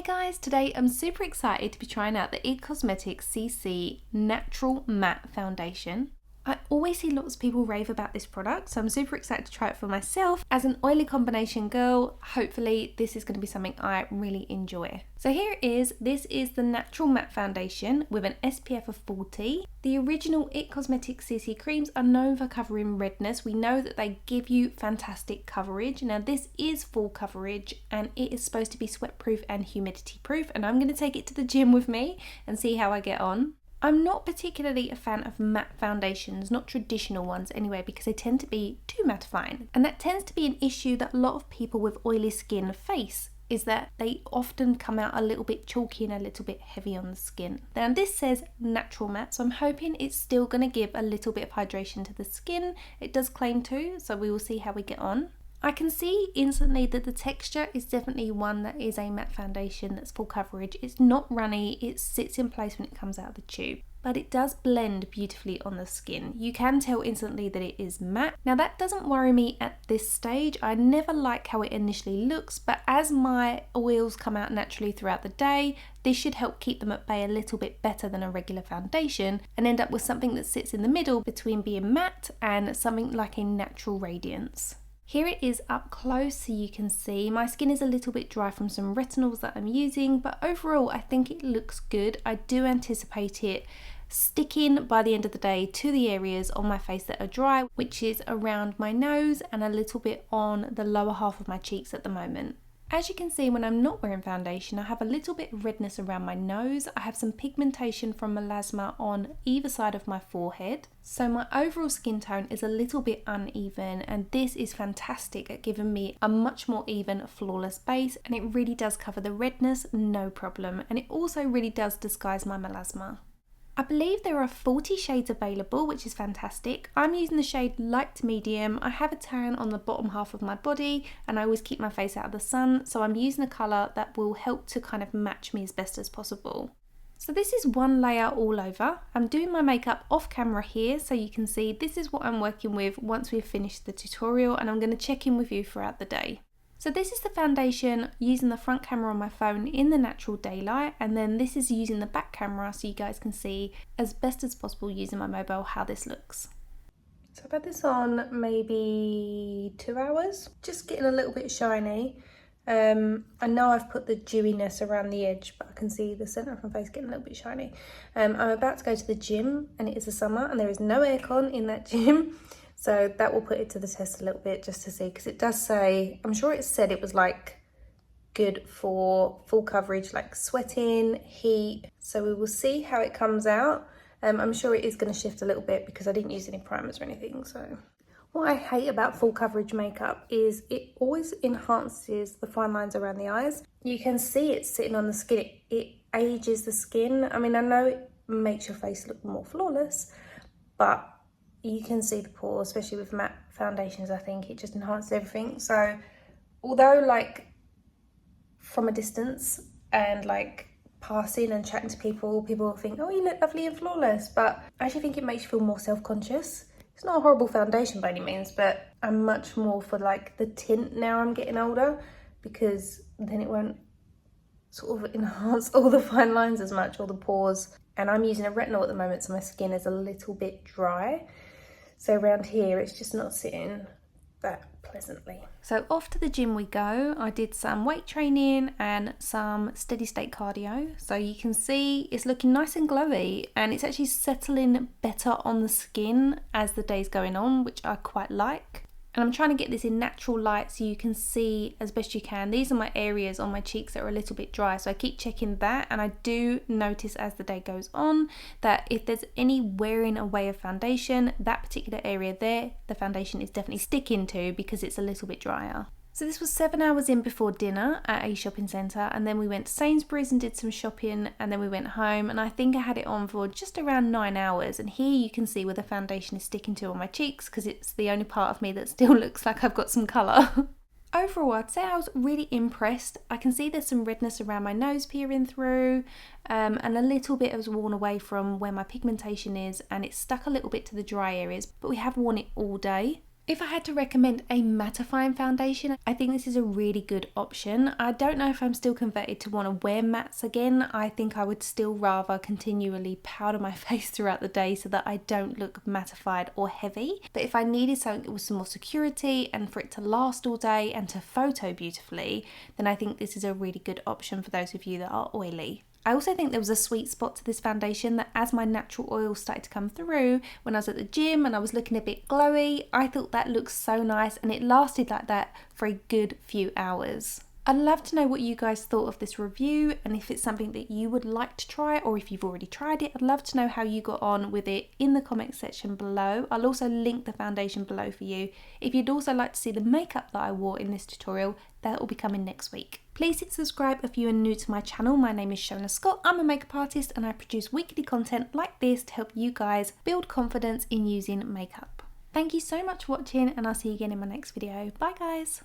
Hey guys, today I'm super excited to be trying out the IT Cosmetics CC Natural Matte Foundation. I always see lots of people rave about this product, so I'm super excited to try it for myself. As an oily combination girl, hopefully this is going to be something I really enjoy. So here it is. This is the Natural Matte Foundation with an SPF of 40. The original IT Cosmetics CC creams are known for covering redness. We know that they give you fantastic coverage. Now this is full coverage and it is supposed to be sweat proof and humidity proof, and I'm going to take it to the gym with me and see how I get on. I'm not particularly a fan of matte foundations, not traditional ones anyway, because they tend to be too mattifying. And that tends to be an issue that a lot of people with oily skin face, is that they often come out a little bit chalky and a little bit heavy on the skin. Now this says natural matte, so I'm hoping it's still going to give a little bit of hydration to the skin. It does claim to, so we will see how we get on. I can see instantly that the texture is definitely one that is a matte foundation that's full coverage. It's not runny, it sits in place when it comes out of the tube, but it does blend beautifully on the skin. You can tell instantly that it is matte. Now that doesn't worry me at this stage. I never like how it initially looks, but as my oils come out naturally throughout the day, this should help keep them at bay a little bit better than a regular foundation and end up with something that sits in the middle between being matte and something like a natural radiance. Here it is up close so you can see. My skin is a little bit dry from some retinols that I'm using, but overall I think it looks good. I do anticipate it sticking by the end of the day to the areas on my face that are dry, which is around my nose and a little bit on the lower half of my cheeks at the moment. As you can see, when I'm not wearing foundation, I have a little bit of redness around my nose. I have some pigmentation from melasma on either side of my forehead. So my overall skin tone is a little bit uneven, and this is fantastic at giving me a much more even, flawless base, and it really does cover the redness, no problem. And it also really does disguise my melasma. I believe there are 40 shades available, which is fantastic. I'm using the shade light to medium. I have a tan on the bottom half of my body and I always keep my face out of the sun, so I'm using a colour that will help to kind of match me as best as possible. So this is one layer all over. I'm doing my makeup off camera here so you can see this is what I'm working with once we've finished the tutorial, and I'm going to check in with you throughout the day. So this is the foundation using the front camera on my phone in the natural daylight, and then this is using the back camera so you guys can see as best as possible using my mobile how this looks. So I've had this on maybe 2 hours, just getting a little bit shiny. I know I've put the dewiness around the edge, but I can see the centre of my face getting a little bit shiny. I'm about to go to the gym, and it is the summer and there is no aircon in that gym. So that will put it to the test a little bit just to see, because it does say, I'm sure it said it was like good for full coverage, like sweating, heat. So we will see how it comes out. I'm sure it is going to shift a little bit because I didn't use any primers or anything. So what I hate about full coverage makeup is it always enhances the fine lines around the eyes. You can see it sitting on the skin. It ages the skin. I mean, I know it makes your face look more flawless, but you can see the pores, especially with matte foundations. I think it just enhances everything. So although like from a distance and like passing and chatting to people will think, oh, you look lovely and flawless, but I actually think it makes you feel more self-conscious. It's not a horrible foundation by any means, but I'm much more for like the tint now I'm getting older, because then it won't sort of enhance all the fine lines as much, or the pores. And I'm using a retinol at the moment, so my skin is a little bit dry. So around here, it's just not sitting that pleasantly. So off to the gym we go. I did some weight training and some steady state cardio. So you can see it's looking nice and glowy, and it's actually settling better on the skin as the day's going on, which I quite like. And I'm trying to get this in natural light so you can see as best you can. These are my areas on my cheeks that are a little bit dry, so I keep checking that, and I do notice as the day goes on that if there's any wearing away of foundation, that particular area there, the foundation is definitely sticking to because it's a little bit drier. So this was 7 hours in before dinner at a shopping centre, and then we went to Sainsbury's and did some shopping, and then we went home, and I think I had it on for just around 9 hours. And here you can see where the foundation is sticking to on my cheeks, because it's the only part of me that still looks like I've got some colour. Overall, I'd say I was really impressed. I can see there's some redness around my nose peering through, and a little bit has worn away from where my pigmentation is, and it's stuck a little bit to the dry areas, but we have worn it all day. If I had to recommend a mattifying foundation, I think this is a really good option. I don't know if I'm still converted to want to wear mattes again. I think I would still rather continually powder my face throughout the day so that I don't look mattified or heavy. But if I needed something with some more security and for it to last all day and to photo beautifully, then I think this is a really good option for those of you that are oily. I also think there was a sweet spot to this foundation that as my natural oil started to come through when I was at the gym and I was looking a bit glowy, I thought that looked so nice and it lasted like that for a good few hours. I'd love to know what you guys thought of this review and if it's something that you would like to try, or if you've already tried it. I'd love to know how you got on with it in the comment section below. I'll also link the foundation below for you. If you'd also like to see the makeup that I wore in this tutorial, that will be coming next week. Please hit subscribe if you are new to my channel. My name is Shonagh Scott. I'm a makeup artist and I produce weekly content like this to help you guys build confidence in using makeup. Thank you so much for watching and I'll see you again in my next video. Bye guys!